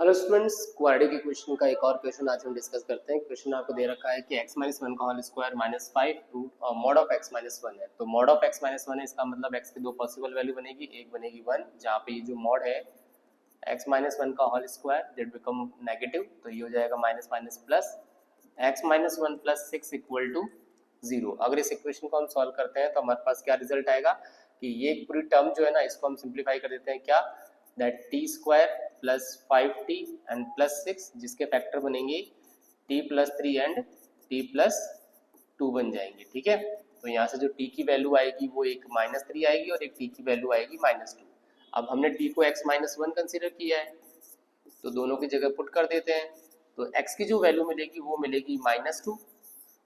Hello students, quadratic के question का एक और क्वेश्चन आज हम डिस्कस करते हैं। क्वेश्चन आपको दे रखा है कि x - 1 का whole square -5 root mod of x - 1 है। तो मॉड ऑफ x - 1 है, इसका मतलब x की दो पॉसिबल वैल्यू बनेगी, एक बनेगी 1, जहाँ पे ये जो मॉड है x - 1 का whole square that become negative, तो ये हो जाएगा माइनस माइनस प्लस x - 1 + 6 = 0। अगर इस इक्वेशन को हम सॉल्व करते हैं तो हमारे पास क्या रिजल्ट आएगा कि ये पूरी टर्म जो है ना, इसको हम सिंप्लीफाई कर देते हैं क्या, दैट t² + 5t एंड +6, जिसके फैक्टर बनेंगे t + 3 एंड t + 2 बन जाएंगे। ठीक है, तो यहाँ से जो t की वैल्यू आएगी वो एक -3 आएगी और एक t की वैल्यू आएगी -2। अब हमने t को x - 1 कंसीडर किया है, तो दोनों की जगह पुट कर देते हैं। तो x की जो वैल्यू मिलेगी वो मिलेगी -2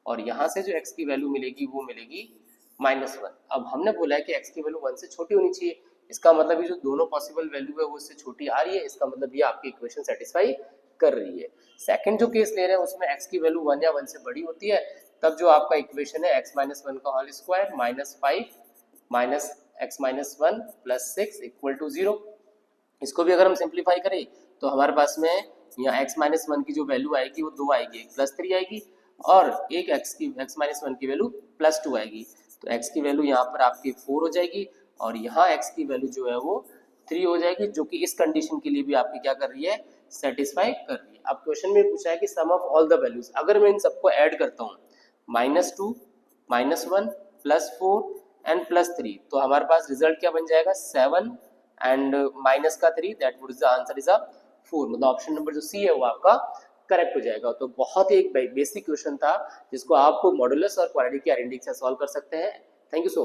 और यहाँ से जो x की वैल्यू मिलेगी वो मिलेगी -1। अब हमने बोला है कि x की वैल्यू 1 से छोटी होनी चाहिए, इसका मतलब ये जो दोनों पॉसिबल वैल्यू है वो उससे छोटी आ रही है, इसका मतलब ये आपकी इक्वेशन सेटिस्फाई कर रही है। सेकंड जो केस ले रहे हैं उसमें x की वैल्यू 1 या 1 से बड़ी होती है, तब जो आपका इक्वेशन है x - 1 का होल स्क्वायर -5 - x - 1 + 6 = 0। इसको भी अगर हम सिंप्लीफाई करें तो हमारे पास में यहाँ x - 1 की जो वैल्यू आएगी वो 2 आएगी, एक +3 आएगी और एक x - 1 की वैल्यू +2 आएगी। तो x की वैल्यू यहाँ पर आपकी 4 हो जाएगी और यहाँ x की वैल्यू जो है वो 3 हो जाएगी, जो कि इस कंडीशन के लिए भी आपकी क्या कर रही है, सेटिस्फाई कर रही है। अब क्वेश्चन में पूछा है कि सम ऑफ ऑल द वैल्यूज, अगर मैं इन सबको ऐड करता हूँ -2 -1 +4 एंड +3, तो हमारे पास रिजल्ट क्या बन जाएगा, 7 एंड माइनस का 3, that would the answer is 4। मतलब ऑप्शन नंबर जो सी है वो आपका करेक्ट हो जाएगा। तो बहुत ही एक बेसिक क्वेश्चन था जिसको आप मॉडुलस और क्वाड्रेटिक की आइडेंटिटी से सॉल्व कर सकते हैं। Thank you so much.